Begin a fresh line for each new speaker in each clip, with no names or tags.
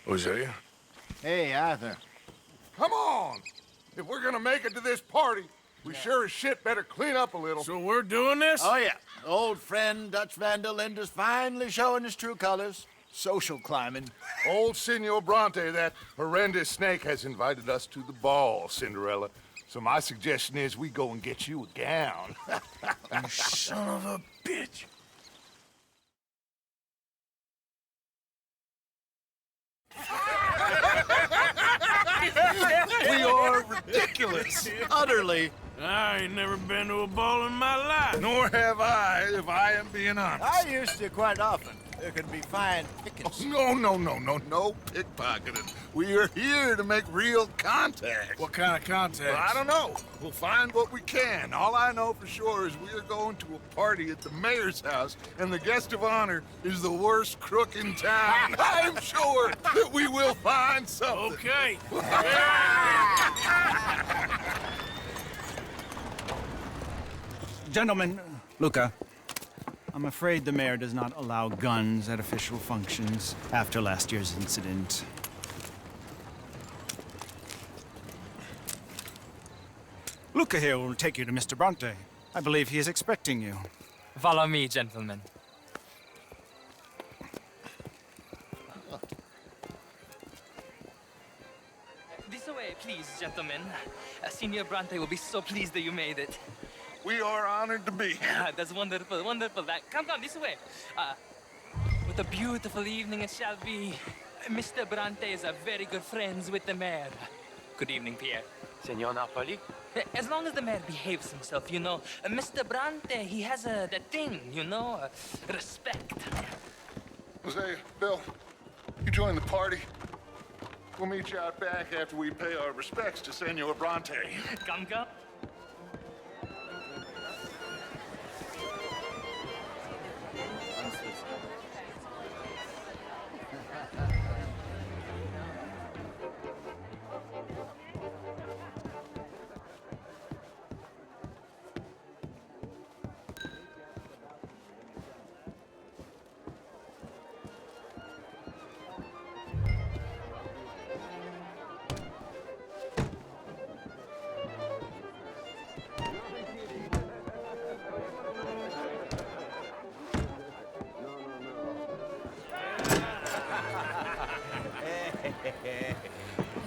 Hosea?
Hey, Arthur.
Come on! If we're gonna make it to this party, we sure as shit better clean up a little.
So we're doing this?
Oh, yeah. Old friend Dutch Vandal Linde's finally showing his true colors. Social climbing.
Old Senor Bronte, that horrendous snake, has invited us to the ball, Cinderella. So my suggestion is we go and get you a gown.
You son of a bitch.
We are ridiculous.
Utterly.
I ain't never been to a ball in my life.
Nor have I, if I am being honest.
I used to quite often. There can be fine pickings.
No pickpocketing. We are here to make real contact.
What kind of contact?
Well, I don't know. We'll find what we can. All I know for sure is we are going to a party at the mayor's house, and the guest of honor is the worst crook in town. I'm sure that we will find something.
Okay.
Gentlemen, Luca, I'm afraid the mayor does not allow guns at official functions after last year's incident. Luca here will take you to Mr. Bronte. I believe he is expecting you.
Follow me, gentlemen. This way, please, gentlemen. Senior Bronte will be so pleased that you made it.
We are honored to be here.
That's wonderful, wonderful. Come, this way. What a beautiful evening it shall be. Mr. Bronte is a very good friends with the mayor. Good evening, Pierre.
Senor Napoli?
As long as the mayor behaves himself, you know. Mr. Bronte, he has that thing, you know, respect.
Hosea, Bill, you join the party. We'll meet you out back after we pay our respects to Senor Bronte.
Come.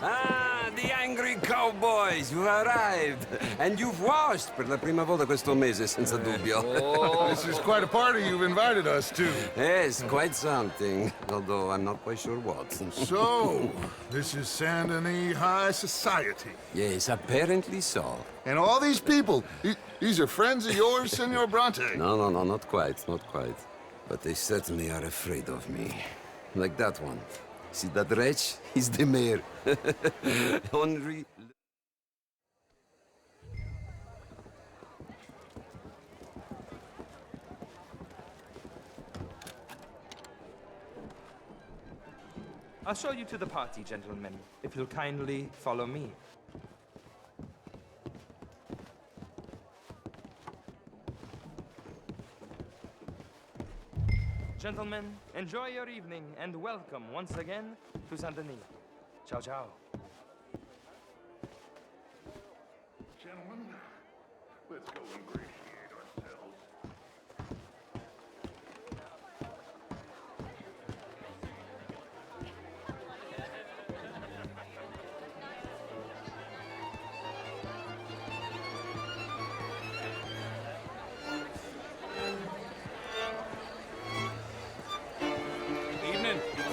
Ah, the angry cowboys, you've arrived. And you've washed per la prima volta questo mese, senza dubbio.
This is quite a party you've invited us to.
Yes, quite something. Although I'm not quite sure what.
So, this is Saint Denis High Society.
Yes, apparently so.
And all these people, these are friends of yours, Senor Bronte?
No, not quite, not quite. But they certainly are afraid of me. Like that one. See that wretch? He's the mayor. Henry...
I'll show you to the party, gentlemen, if you'll kindly follow me. Gentlemen, enjoy your evening and welcome once again to Saint Denis. Ciao, ciao.
Gentlemen, let's go ingratiate ourselves.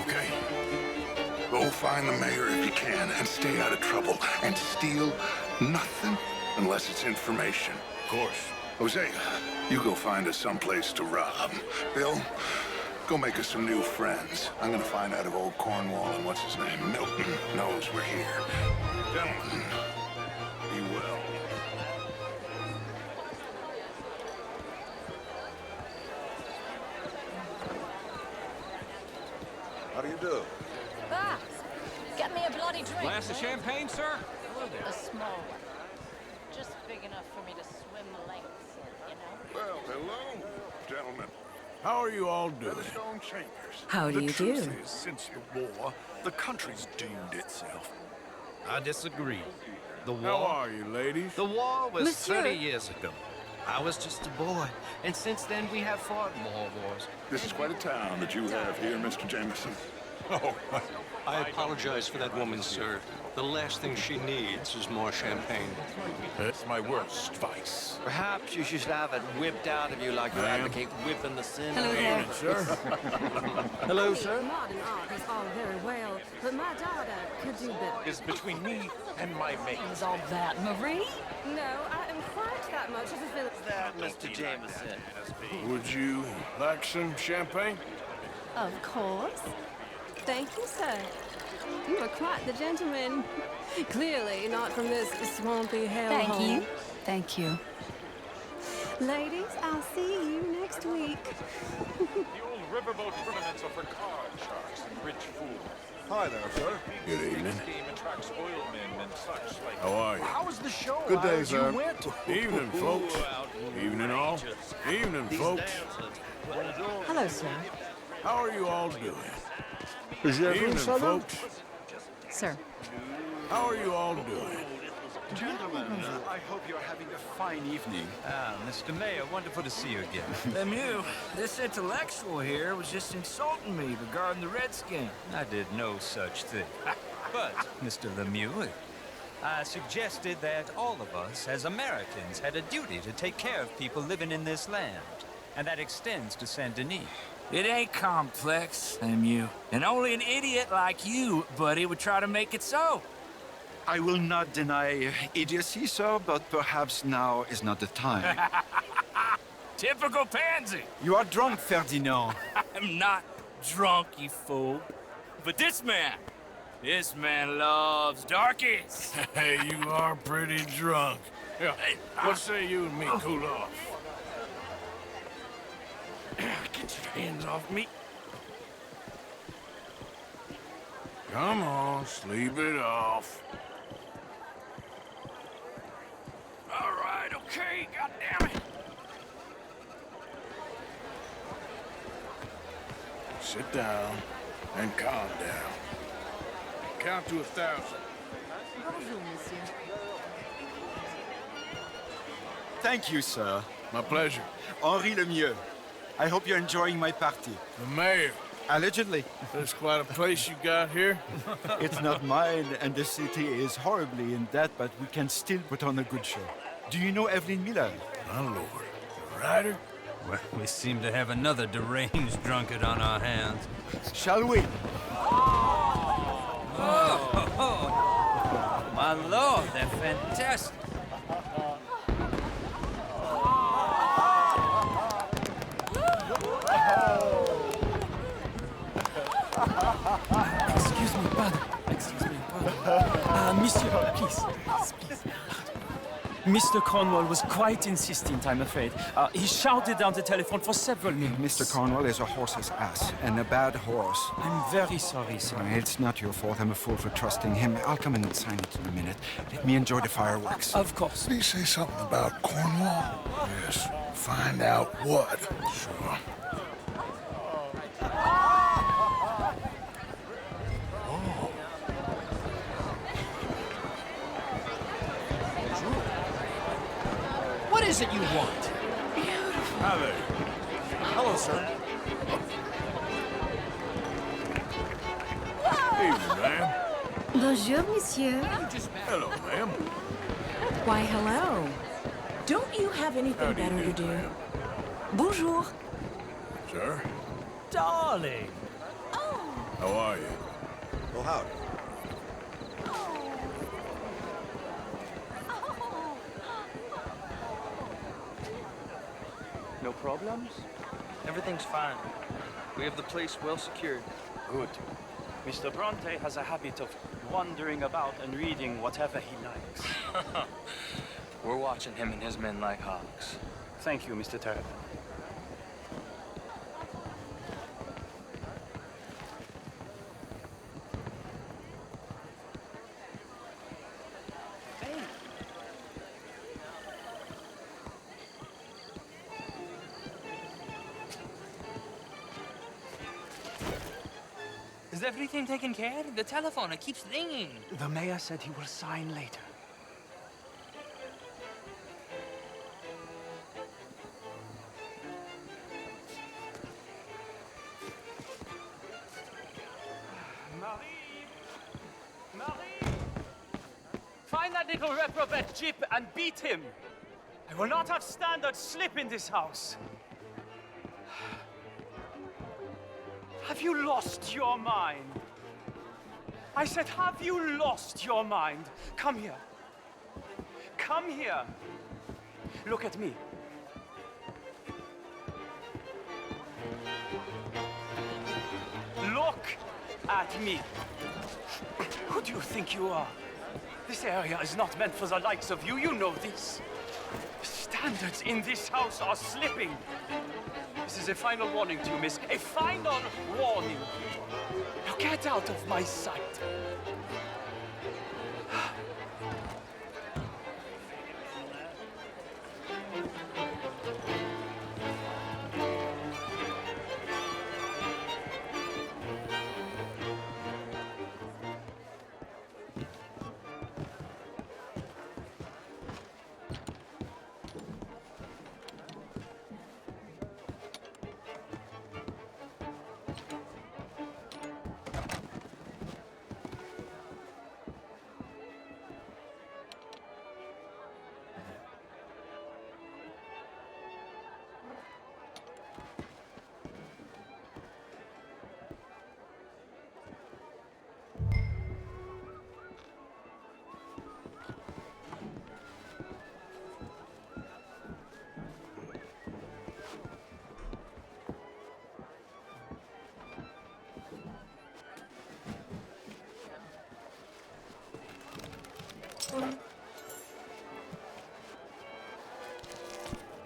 Okay. Go find the mayor if you can and stay out of trouble. And steal nothing unless it's information.
Of course.
Hosea, you go find us someplace to rob. Bill, go make us some new friends. I'm gonna find out if old Cornwall and what's his name, Milton, knows we're here. Gentlemen, be well.
How do you do?
Babs, get me a bloody drink.
Glass of
please.
champagne, sir?
A small one. Just big enough for me to swim lengths in, you know?
Well, hello, gentlemen.
How are you all doing?
How do you do?
The truth is, since the war, the country's doomed itself.
I disagree. The war...
How are you, ladies?
The war was
Monsieur.
30 years ago. I was just a boy, and since then we have fought more wars.
This is quite a town that you have here, Mr. Jameson.
Oh,
I apologize for that woman, sir. The last thing she needs is more champagne.
it's my worst vice.
Perhaps you should have it whipped out of you like you advocate whipping the sin.
Hello there.
Sir?
Hello, sir.
Modern art is all very well, but my daughter could do better.
Is between me and my mate.
Is all that, Marie?
No, I am quite that much of a villain.
That, Mr. Jameson.
Would you like some champagne?
Of course. Thank you, sir. You are quite the gentleman. Clearly not from this swampy hellhole.
Thank you. Thank you.
Ladies, I'll see you next week.
The old riverboat tournaments are for card sharks and rich fools.
Hi there, sir. Good evening.
This game attracts oilmen and such like.
How are you?
How was the show?
Good day,
As
sir.
You went?
Evening, folks. Evening, all. Evening, folks.
Hello, sir.
How are you all doing?
Evening,
folks.
Sir.
How are you all doing?
Gentlemen, I hope you're having a fine evening.
Ah, Mr. Mayor, wonderful to see you again.
Lemieux, this intellectual here was just insulting me regarding the Redskin.
I did no such thing. But, Mr. Lemieux, I suggested that all of us, as Americans, had a duty to take care of people living in this land. And that extends to Saint-Denis.
It ain't complex, Lemieux. And only an idiot like you, buddy, would try to make it so.
I will not deny idiocy, sir, but perhaps now is not the time.
Typical pansy.
You are drunk, Ferdinand.
I'm not drunk, you fool. But this man loves darkies.
Hey, you are pretty drunk. Yeah, what say you and me cool off?
Get your hands off me.
Come on, sleep it off.
All right, okay, goddammit.
Sit down and calm down. Count to 1,000.
Bonjour, monsieur.
Thank you, sir.
My pleasure.
Henri Lemieux. I hope you're enjoying my party.
The mayor.
Allegedly.
That's quite a place you got here.
It's not mine, and the city is horribly in debt, but we can still put on a good show. Do you know Evelyn Miller?
My lord. The writer?
Well, we seem to have another deranged drunkard on our hands.
Shall we?
Oh, my lord, they're fantastic.
Excuse me, pardon. Excuse me, pardon. Monsieur, please. Mr. Cornwall was quite insistent, I'm afraid. He shouted down the telephone for several minutes.
Mr. Cornwall is a horse's ass, and a bad horse.
I'm very sorry, sir.
It's not your fault. I'm a fool for trusting him. I'll come in and sign it in a minute. Let me enjoy the fireworks.
Of course.
Did he say something about Cornwall?
Yes. Find out what. Sure.
What is it you want?
Hi there.
Hello, sir.
Evening, ma'am.
Bonjour, monsieur.
Hello, ma'am.
Why, hello. Don't you have anything better to do? Bonjour.
Sir,
Darling.
how are you?
Well, howdy.
No problems? Everything's fine. We have the place well secured.
Good. Mr. Bronte has a habit of wandering about and reading whatever he likes.
We're watching him and his men like hawks.
Thank you, Mr. Terrapin.
Is everything taken care of? The telephone, it keeps ringing.
The mayor said he will sign later.
Find that little reprobate Jip and beat him. I will not have standards slip in this house. Have you lost your mind? I said, have you lost your mind? Come here. Come here. Look at me. Look at me. Who do you think you are? This area is not meant for the likes of you. You know this. Standards in this house are slipping. This is a final warning to you, miss. A final warning. Now get out of my sight.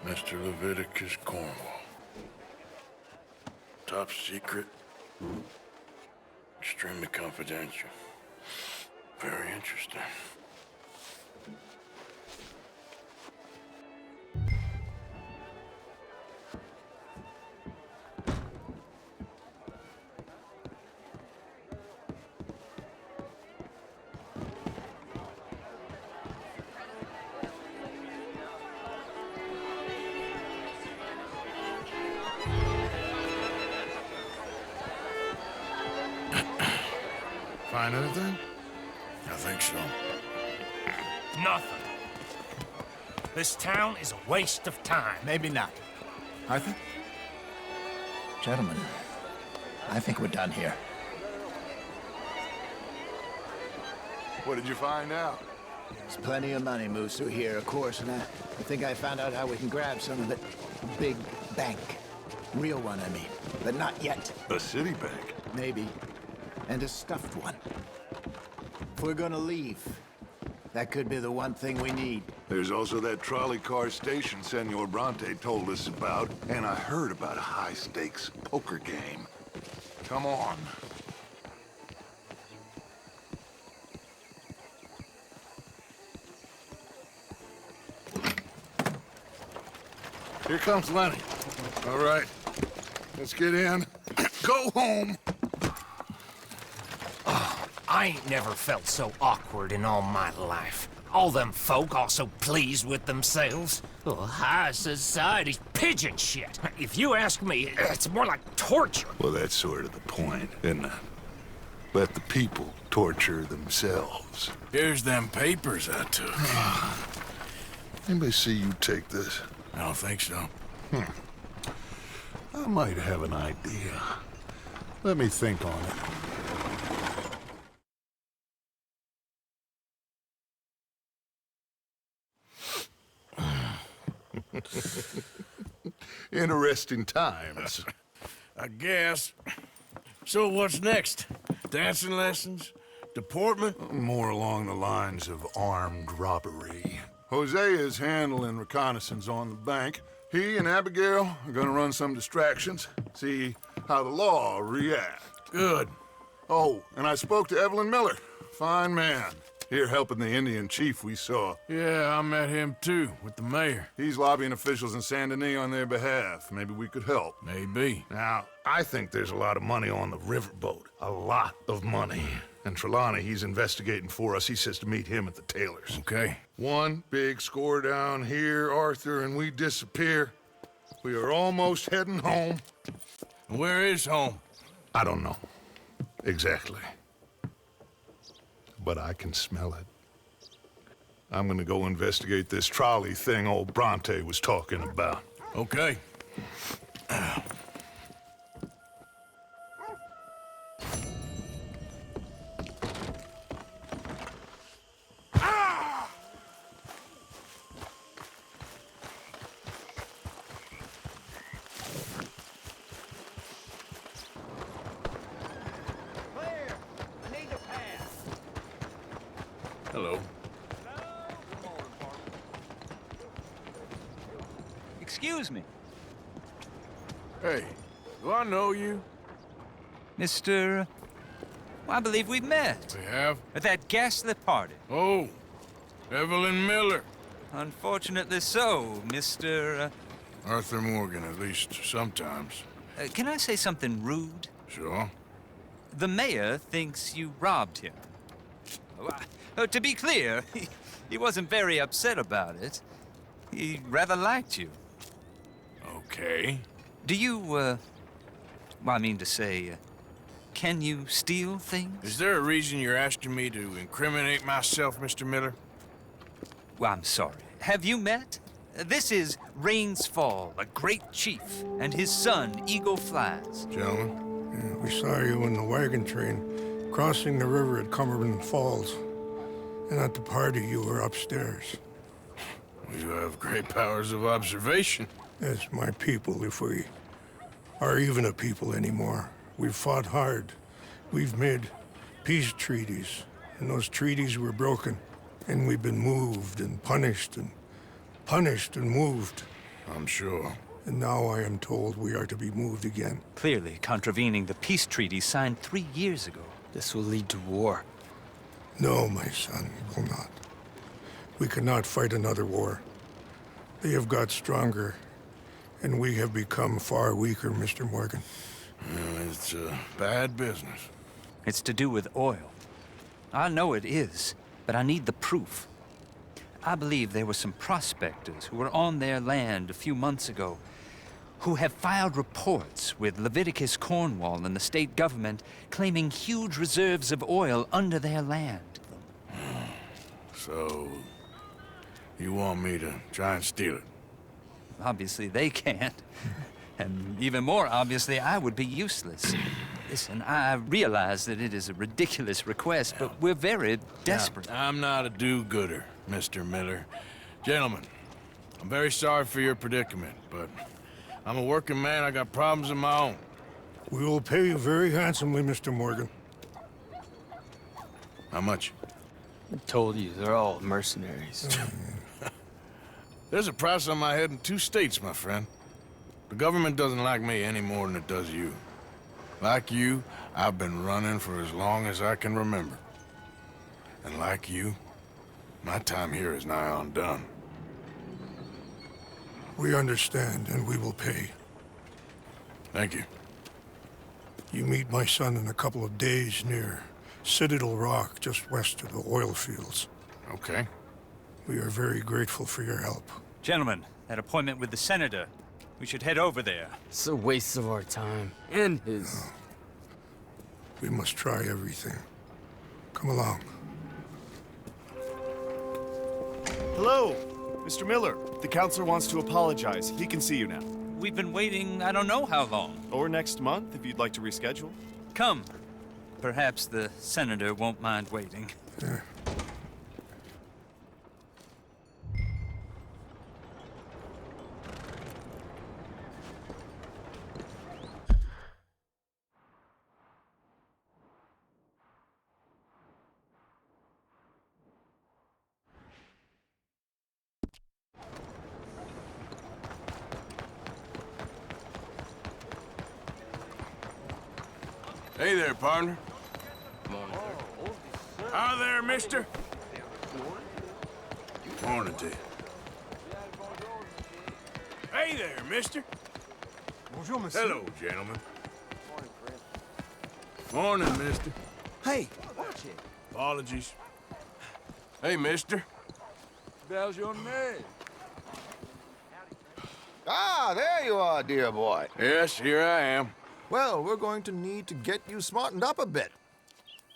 Mr. Leviticus Cornwall. Top secret. Extremely confidential. Very interesting. Find anything? I think so.
Nothing. This town is a waste of time.
Maybe not. Arthur? Gentlemen, I think we're done here.
What did you find out?
There's plenty of money moves through here, of course, and I think I found out how we can grab some of it. A big bank. Real one, I mean. But not yet.
A city bank?
Maybe. And a stuffed one. If we're gonna leave, that could be the one thing we need.
There's also that trolley car station Senor Bronte told us about, and I heard about a high-stakes poker game. Come on.
Here comes Lenny. All right, let's get in. Go home.
I ain't never felt so awkward in all my life. All them folk all so pleased with themselves. Oh, high society's pigeon shit. If you ask me, it's more like torture.
Well, that's sort of the point, isn't it? Let the people torture themselves.
Here's them papers I took.
Anybody see you take this?
I don't think so.
I might have an idea. Let me think on it. Interesting times.
I guess. So what's next? Dancing lessons? Deportment?
More along the lines of armed robbery. Jose is handling reconnaissance on the bank. He and Abigail are gonna run some distractions, see how the law reacts.
Good.
Oh, and I spoke to Evelyn Miller. Fine man.
Here helping the Indian chief we saw.
Yeah, I met him too, with the mayor.
He's lobbying officials in Saint Denis on their behalf. Maybe we could help.
Maybe.
Now, I think there's a lot of money on the riverboat. A lot of money. And Trelawney, he's investigating for us. He says to meet him at the Taylor's.
Okay.
One big score down here, Arthur, and we disappear. We are almost heading home.
Where is home?
I don't know. Exactly. But I can smell it. I'm gonna go investigate this trolley thing old Bronte was talking about.
Okay.
Hello. Excuse me.
Hey, do I know you?
Mr. Well, I believe we've met.
We have?
At that ghastly party.
Oh, Evelyn Miller.
Unfortunately so, Mr.
Arthur Morgan, at least sometimes.
Can I say something rude?
Sure.
The mayor thinks you robbed him. To be clear, he wasn't very upset about it. He rather liked you.
Okay.
Do you, well, I mean to say, can you steal things?
Is there a reason you're asking me to incriminate myself, Mr. Miller?
Well, I'm sorry. Have you met? This is Rains Fall, a great chief, and his son, Eagle Flies.
Gentlemen, we saw you in the wagon train crossing the river at Cumberland Falls. And at the party, you were upstairs.
You have great powers of observation.
Yes, my people, if we are even a people anymore. We've fought hard. We've made peace treaties, and those treaties were broken. And we've been moved and punished and moved.
I'm sure.
And now I am told we are to be moved again.
Clearly contravening the peace treaty signed 3 years ago.
This will lead to war.
No, my son, it will not. We cannot fight another war. They have got stronger, and we have become far weaker, Mr. Morgan.
It's bad business.
It's to do with oil. I know it is, but I need the proof. I believe there were some prospectors who were on their land a few months ago who have filed reports with Leviticus Cornwall and the state government claiming huge reserves of oil under their land.
So, you want me to try and steal it?
Obviously they can't. And even more obviously, I would be useless. Listen, I realize that it is a ridiculous request, but we're very desperate.
Now, I'm not a do-gooder, Mr. Miller. Gentlemen, I'm very sorry for your predicament, but I'm a working man. I got problems of my own.
We will pay you very handsomely, Mr. Morgan.
How much?
I told you, they're all mercenaries.
There's a price on my head in 2 states, my friend. The government doesn't like me any more than it does you. Like you, I've been running for as long as I can remember. And like you, my time here is nigh on done.
We understand, and we will pay.
Thank you.
You meet my son in a couple of days near Citadel Rock, just west of the oil fields.
Okay.
We are very grateful for your help.
Gentlemen, that appointment with the senator. We should head over there.
It's a waste of our time. And his.
No. We must try everything. Come along.
Hello, Mr. Miller. The counselor wants to apologize. He can see you now.
We've been waiting I don't know how long.
Or next month, if you'd like to reschedule.
Come. Perhaps the senator won't mind waiting.
Yeah.
Hey there, partner.
Morning, sir.
Hi there, mister. Morning to you. Hey there, mister.
Bonjour, monsieur.
Hello, gentlemen. Morning, mister.
Hey!
Apologies. Hey, mister. How's your name?
Ah, there you are, dear boy.
Yes, here I am.
Well, we're going to need to get you smartened up a bit.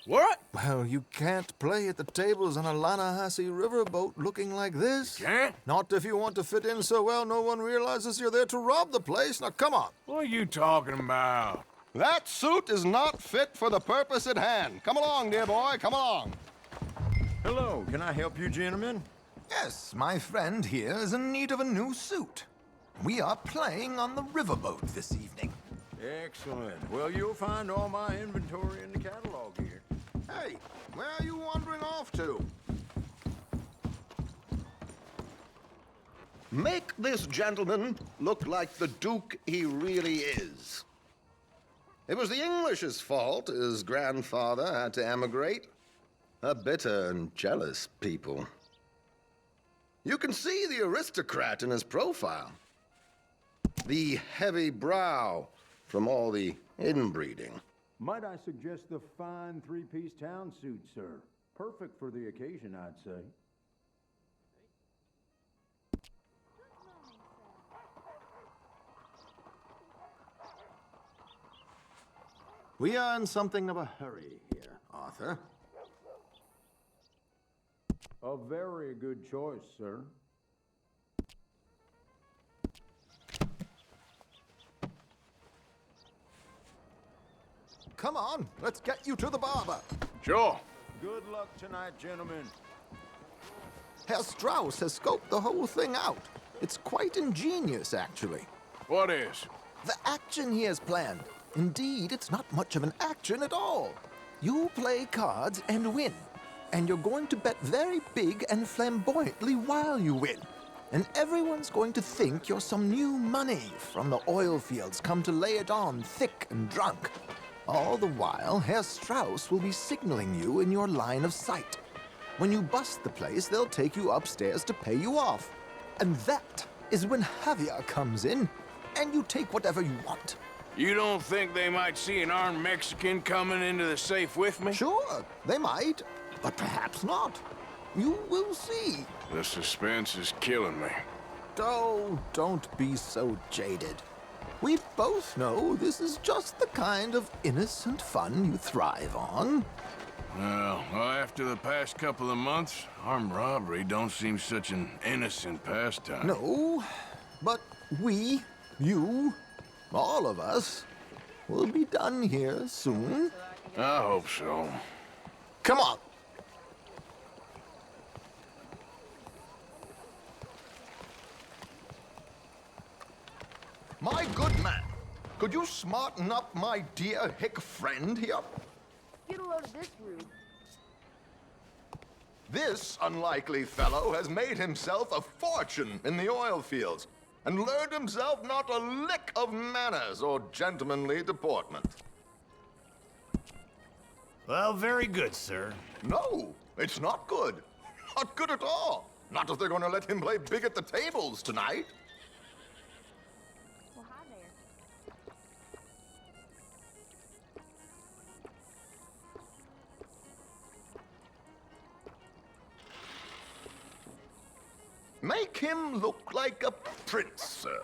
What?
Well, you can't play at the tables on a Lannahechee riverboat looking like this.
You can't?
Not if you want to fit in so well no one realizes you're there to rob the place. Now, come on.
What are you talking about?
That suit is not fit for the purpose at hand. Come along, dear boy, come along.
Hello, can I help you, gentlemen?
Yes, my friend here is in need of a new suit. We are playing on the riverboat this evening.
Excellent. Well, you'll find all my inventory in the catalog here.
Hey, where are you wandering off to?
Make this gentleman look like the Duke he really is.
It was the English's fault his grandfather had to emigrate. A bitter and jealous people. You can see the aristocrat in his profile. The heavy brow from all the inbreeding.
Might I suggest the fine three-piece town suit, sir? Perfect for the occasion, I'd say.
We are in something of a hurry here, Arthur.
A very good choice, sir.
Come on, let's get you to the barber.
Sure.
Good luck tonight, gentlemen.
Herr Strauss has scoped the whole thing out. It's quite ingenious, actually.
What is?
The action he has planned. Indeed, it's not much of an action at all. You play cards and win. And you're going to bet very big and flamboyantly while you win. And everyone's going to think you're some new money from the oil fields come to lay it on thick and drunk. All the while, Herr Strauss will be signaling you in your line of sight. When you bust the place, they'll take you upstairs to pay you off. And that is when Javier comes in, and you take whatever you want.
You don't think they might see an armed Mexican coming into the safe with me?
Sure, they might, but perhaps not. You will see.
The suspense is killing me.
Oh, don't be so jaded. We both know this is just the kind of innocent fun you thrive on.
Well, after the past couple of months, armed robbery don't seem such an innocent pastime.
No, but we, you, all of us, will be done here soon.
I hope so.
Come on. My good man, could you smarten up my dear hick friend here?
Get a load of this rude.
This unlikely fellow has made himself a fortune in the oil fields and learned himself not a lick of manners or gentlemanly deportment.
Well, very good, sir.
No, it's not good. Not good at all. Not if they're going to let him play big at the tables tonight.
Well, hi there.
Make him look like a prince, sir.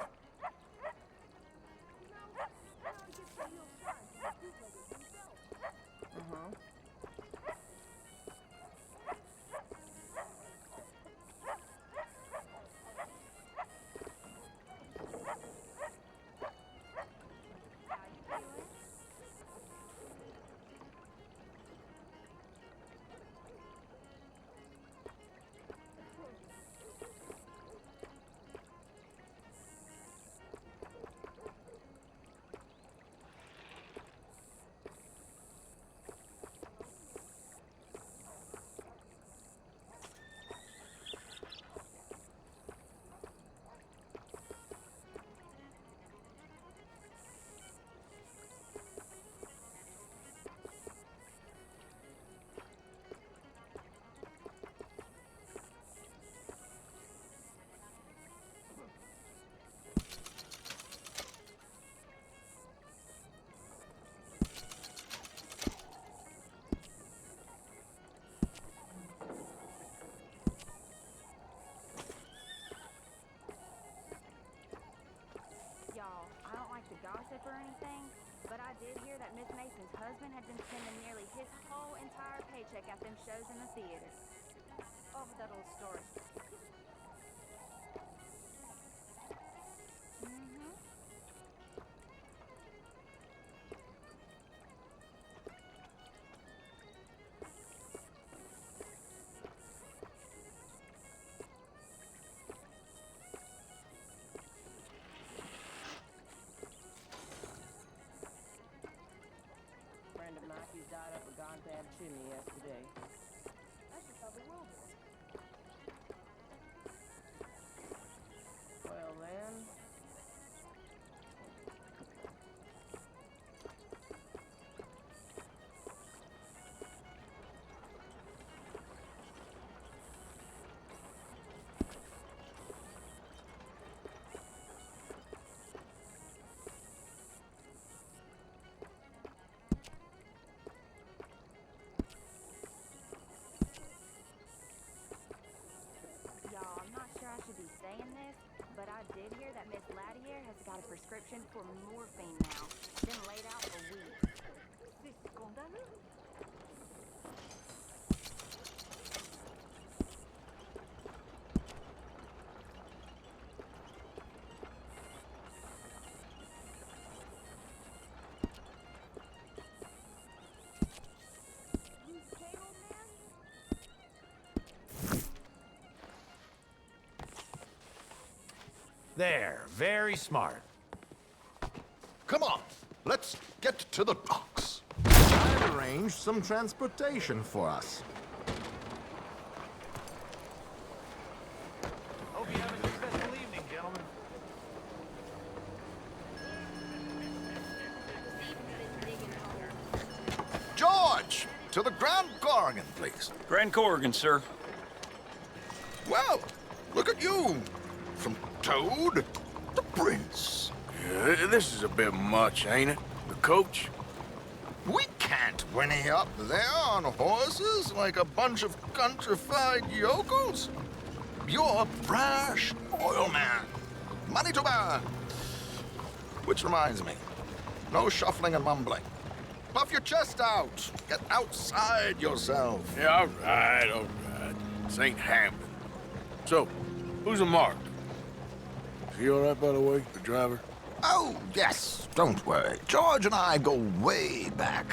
Y'all, I don't like to gossip or anything, but I did hear that Miss Mason's husband had been spending nearly his whole entire paycheck at them shows in the theater. Oh, that old story. Mm-hmm.
Friend of Mikey's died up a goddamn chimney yesterday.
That's just how the world works.
Well then.
Y'all, I'm not sure I should be saying this, but I did hear that Miss Ladier has got a prescription for morphine now. Been laid out for weeks. C'est scandaleux.
There, very smart.
Come on, let's get to the docks. I've arranged some transportation for us.
Hope you have a successful evening, gentlemen.
George, to the Grand Corrigan, please.
Grand Corrigan, sir.
Well, look at you. From Toad to Prince.
Yeah, this is a bit much, ain't it? The coach?
We can't whinny up there on horses like a bunch of countrified yokels. You're a brash oil man. Money to burn. Which reminds me, no shuffling and mumbling. Puff your chest out. Get outside yourself.
Yeah, all right. This ain't Hampton. So, who's a mark? Is he all right, by the way, the driver?
Oh, yes, don't worry. George and I go way back.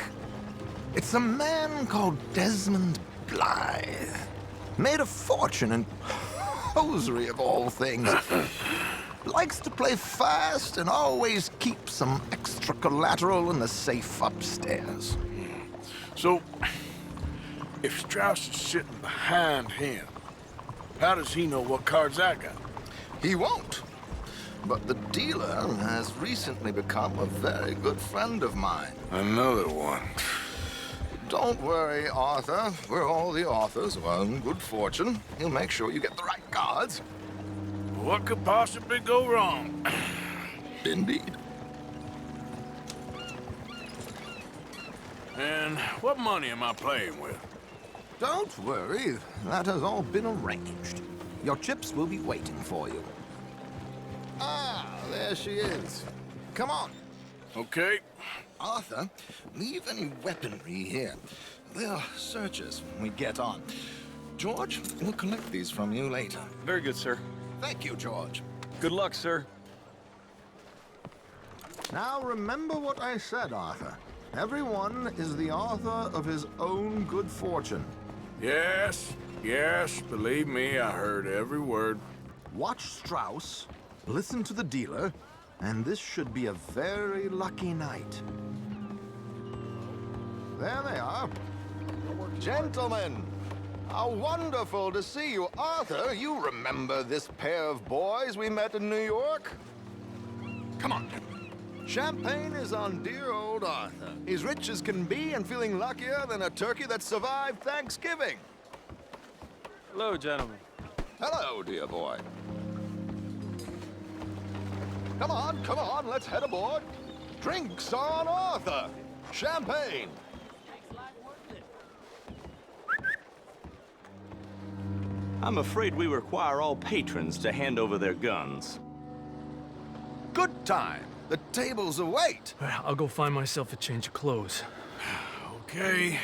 It's a man called Desmond Blythe. Made a fortune in hosiery of all things. Likes to play fast and always keeps some extra collateral in the safe upstairs.
So, if Strauss is sitting behind him, how does he know what cards I got?
He won't. But the dealer has recently become a very good friend of mine.
Another one.
Don't worry, Arthur. We're all the authors of our own good fortune. He'll make sure you get the right cards.
What could possibly go wrong?
Indeed.
And what money am I playing with?
Don't worry. That has all been arranged. Your chips will be waiting for you. Ah, there she is. Come on.
Okay.
Arthur, leave any weaponry here. They'll search us when we get on. George, we'll collect these from you later.
Very good, sir.
Thank you, George.
Good luck, sir.
Now remember what I said, Arthur. Everyone is the author of his own good fortune.
Yes, believe me, I heard every word.
Watch Strauss, listen to the dealer, and this should be a very lucky night. There they are. Gentlemen, how wonderful to see you. Arthur, you remember this pair of boys we met in New York? Come on. Champagne is on dear old Arthur. He's rich as can be and feeling luckier than a turkey that survived Thanksgiving.
Hello, gentlemen.
Hello, dear boy. Come on, let's head aboard. Drinks on Arthur. Champagne!
I'm afraid we require all patrons to hand over their guns.
Good time. The tables await.
I'll go find myself a change of clothes.
Okay.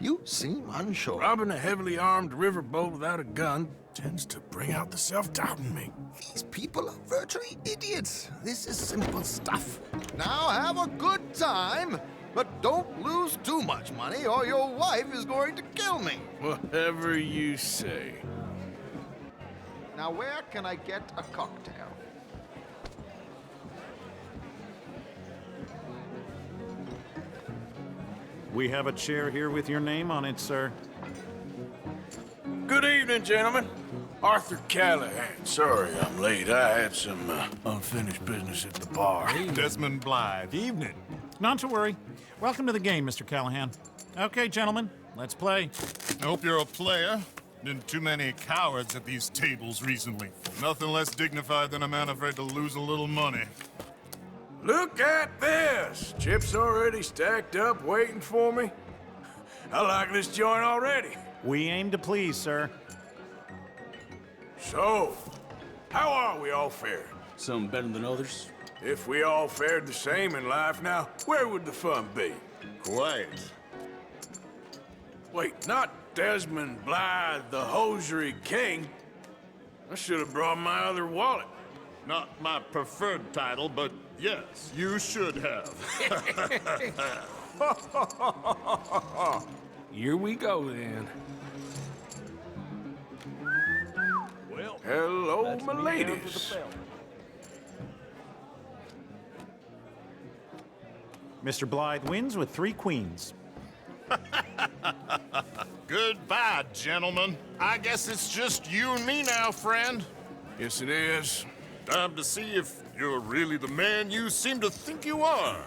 You seem unsure.
Robbing a heavily armed riverboat without a gun tends to bring out the self-doubt in me.
These people are virtually idiots. This is simple stuff. Now have a good time, but don't lose too much money or your wife is going to kill me.
Whatever you say.
Now where can I get a cocktail?
We have a chair here with your name on it, sir.
Good evening, gentlemen. Arthur Callahan. Sorry I'm late. I had some unfinished business at the bar.
Desmond Blythe. Evening. Not to worry. Welcome to the game, Mr. Callahan. Okay, gentlemen, let's play.
I hope you're a player. Been too many cowards at these tables recently. Nothing less dignified than a man afraid to lose a little money.
Look at this! Chips already stacked up, waiting for me. I like this joint already.
We aim to please, sir.
So, how are we all faring?
Some better than others.
If we all fared the same in life now, where would the fun be?
Quiet.
Wait, not Desmond Blythe, the hosiery king. I should have brought my other wallet.
Not my preferred title, but yes, you should have.
Here we go, then.
Well, hello, my ladies.
Mr. Blythe wins with 3 queens.
Goodbye, gentlemen. I guess it's just you and me now, friend.
Yes, it is.
Time to see if you're really the man you seem to think you are.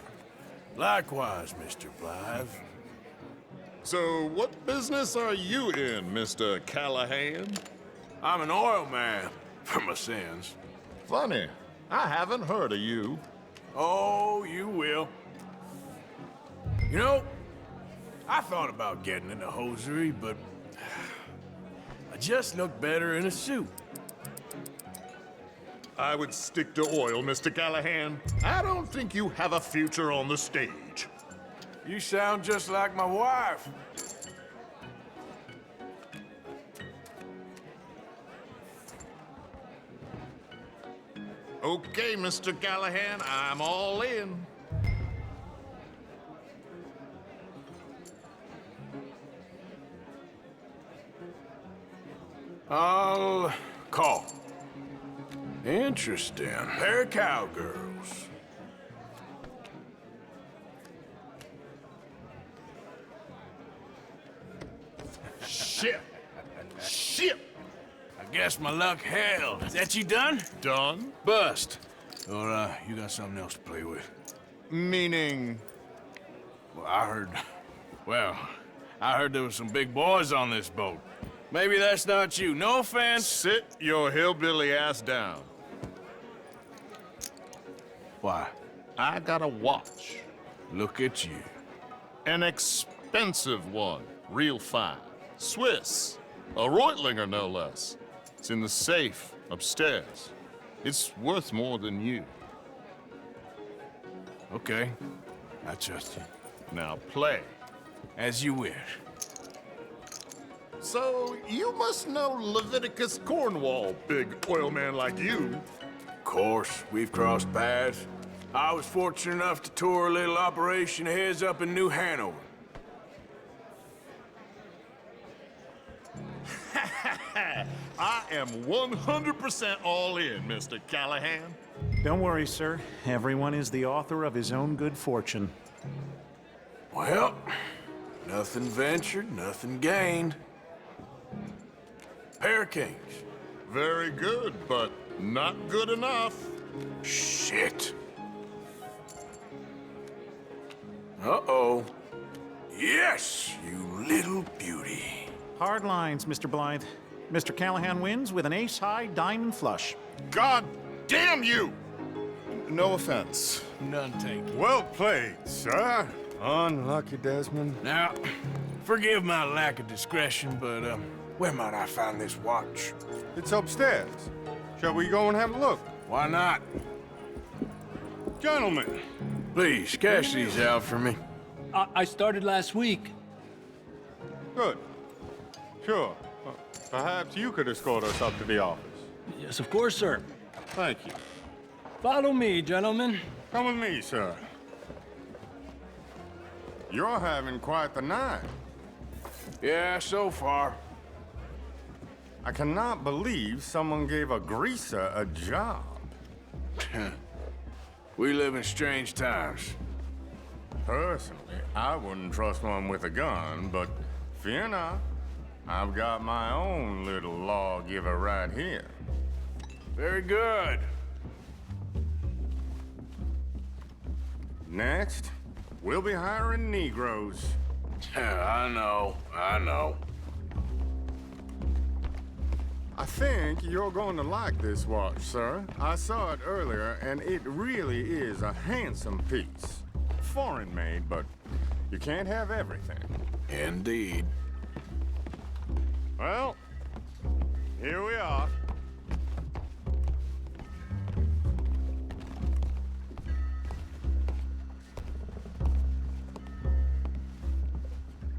Likewise, Mr. Blythe.
So, what business are you in, Mr. Callahan?
I'm an oil man, for my sins.
Funny. I haven't heard of you.
Oh, you will. You know, I thought about getting into hosiery, but I just look better in a suit.
I would stick to oil, Mr. Callahan. I don't think you have a future on the stage.
You sound just like my wife.
Okay, Mr. Callahan, I'm all in.
I'll call. Interesting. Pair of cowgirls.
Shit. Shit.
I guess my luck held. Is that you done?
Done?
Bust. Or, you got something else to play with?
Meaning?
Well, I heard there was some big boys on this boat. Maybe that's not you. No offense.
Sit your hillbilly ass down.
Why?
I got a watch.
Look at you.
An expensive one. Real fine. Swiss. A Reutlinger, no less. It's in the safe upstairs. It's worth more than you.
Okay. I trust you.
Now play.
As you wish.
So, you must know Leviticus Cornwall, big oil man like you.
Of course, we've crossed paths. I was fortunate enough to tour a little operation of his up in New Hanover.
I am 100% all in, Mr. Callahan.
Don't worry, sir. Everyone is the author of his own good fortune.
Well, nothing ventured, nothing gained. Pair of kings.
Very good, but not good enough.
Shit. Uh-oh. Yes, you little beauty.
Hard lines, Mr. Blythe. Mr. Callahan wins with an ace-high diamond flush.
God damn you! No offense.
None taken.
Well played, sir.
Unlucky, Desmond. Now, forgive my lack of discretion, but, where might I find this watch?
It's upstairs. Shall we go and have a look?
Why not?
Gentlemen.
Please, cash these out for me.
I started last week.
Good. Sure. Perhaps you could escort us up to the office.
Yes, of course, sir.
Thank you.
Follow me, gentlemen.
Come with me, sir. You're having quite the night.
Yeah, so far.
I cannot believe someone gave a greaser a job.
We live in strange times.
Personally, I wouldn't trust one with a gun, but fear not. I've got my own little lawgiver right here.
Very good.
Next, we'll be hiring Negroes.
I know.
I think you're going to like this watch, sir. I saw it earlier, and it really is a handsome piece. Foreign made, but you can't have everything.
Indeed.
Well, here we are.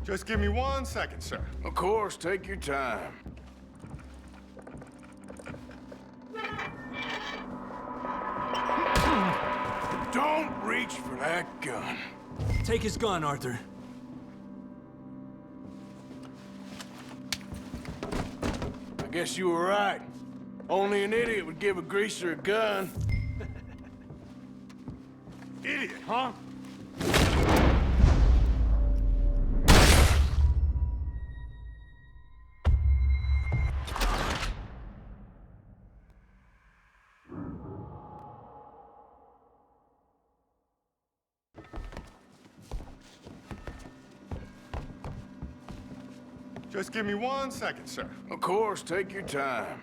Just give me 1 second, sir.
Of course, take your time. Don't reach for that gun.
Take his gun, Arthur.
I guess you were right. Only an idiot would give a greaser a gun.
Idiot, huh? Just give me 1 second, sir.
Of course, take your time.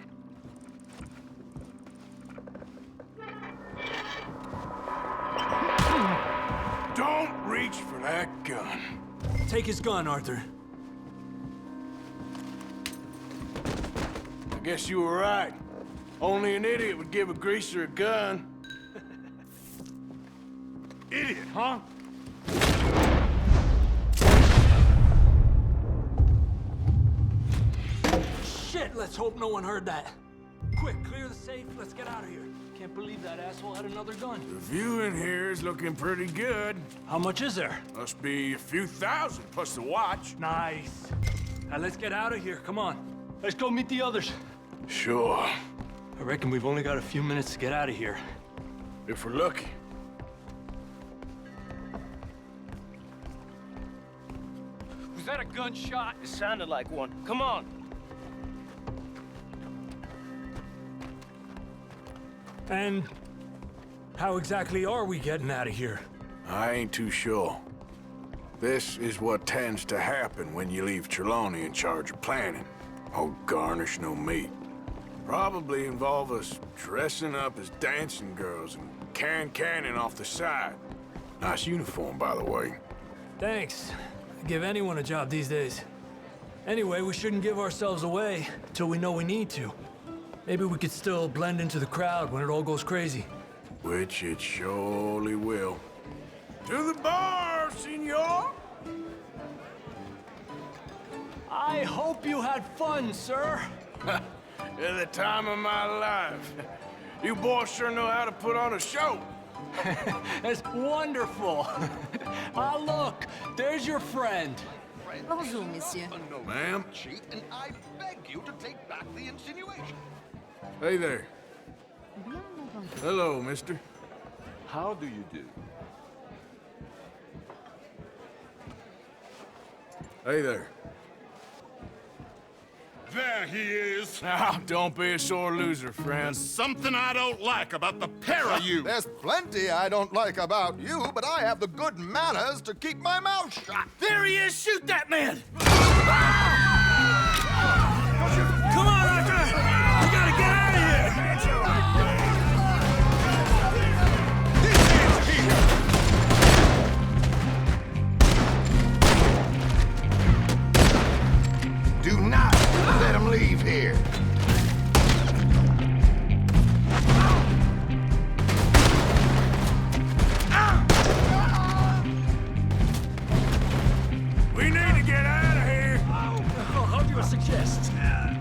Don't reach for that gun.
Take his gun, Arthur.
I guess you were right. Only an idiot would give a greaser a gun.
Idiot, huh?
Shit, let's hope no one heard that. Quick, clear the safe, let's get out of here. Can't believe that asshole had another gun.
The view in here is looking pretty good.
How much is there?
Must be a few thousand plus the watch.
Nice. Now let's get out of here, come on. Let's go meet the others.
Sure.
I reckon we've only got a few minutes to get out of here.
If we're lucky.
Was that a gunshot? It sounded like one. Come on.
And how exactly are we getting out of here?
I ain't too sure. This is what tends to happen when you leave Trelawney in charge of planning. Oh, garnish no meat. Probably involve us dressing up as dancing girls and carrying cannon off the side. Nice uniform, by the way.
Thanks. I'd give anyone a job these days. Anyway, we shouldn't give ourselves away till we know we need to. Maybe we could still blend into the crowd when it all goes crazy.
Which it surely will. To the bar, senor!
I hope you had fun, sir.
At the time of my life. You boys sure know how to put on a show.
That's wonderful. Ah, look, there's your friend.
Bonjour, monsieur.
Ma'am?
Cheat, and I beg you to take back the insinuation.
Hey there. Hello, mister.
How do you do?
Hey there.
There he is.
Now, don't be a sore loser, friend.
Something I don't like about the pair of you.
There's plenty I don't like about you, but I have the good manners to keep my mouth shut.
There he is! Shoot that man! Come on, Arthur! We gotta get out of here!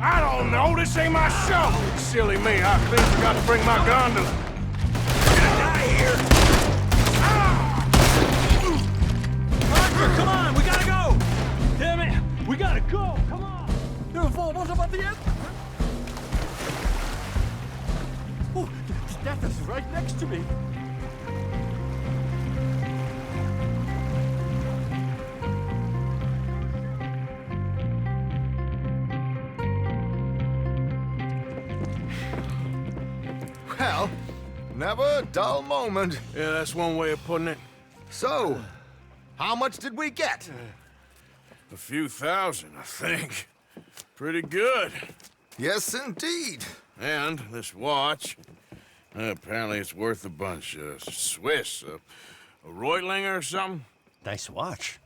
I don't know. This ain't my show. Silly me. I clean forgot to bring my gondola. I'm gonna die here.
Roger, come on. We gotta go. Damn it. We gotta go. Come on. What about the end? Oh, death is right next to me.
Well, never a dull moment. Yeah, that's one way of putting it. So, how much did we get? A few thousand, I think. Pretty good.
Yes, indeed.
And this watch, apparently it's worth a bunch. Swiss, a Reutlinger or something?
Nice watch.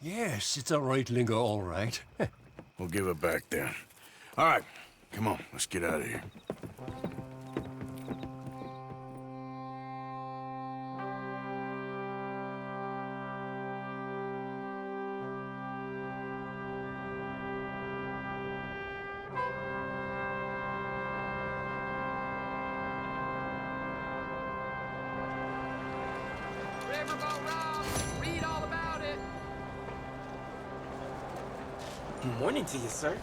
Yes, it's a Reutlinger, all right.
We'll give it back then. All right, come on, let's get out of here.
Morning to you, sir.